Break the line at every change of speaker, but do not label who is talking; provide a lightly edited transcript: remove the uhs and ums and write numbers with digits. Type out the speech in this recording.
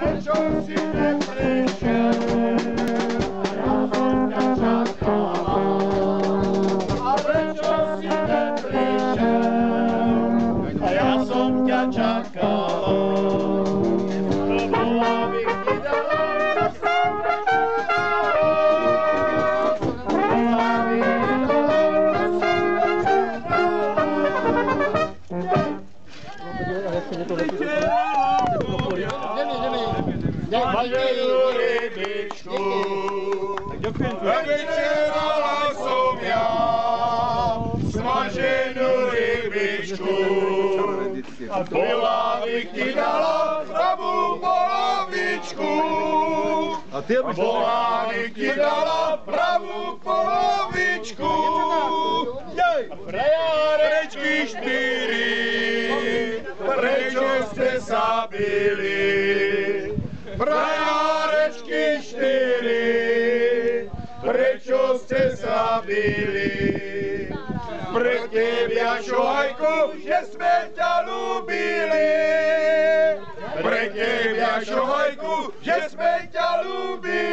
Prečo si neprišiel? Ja som ťa čakala. A prečo si neprišiel? A ja som ťa čakala. Bola by ti dala, čo som ťa čakala. Bola by ti dala, čo som Madeľu rybičku, večerala som ja, smaženú rybičku, a bola by ti dala pravú polovičku, a bola by ti dala pravú polovičku, prejárečky štyri, prečo ste sa bili? Prajárečky štyri, prečo ste sa bili? Pre tebia šohajku, že sme ťa ľúbili. Pre tebia šohajku, že sme ťa ľúbili.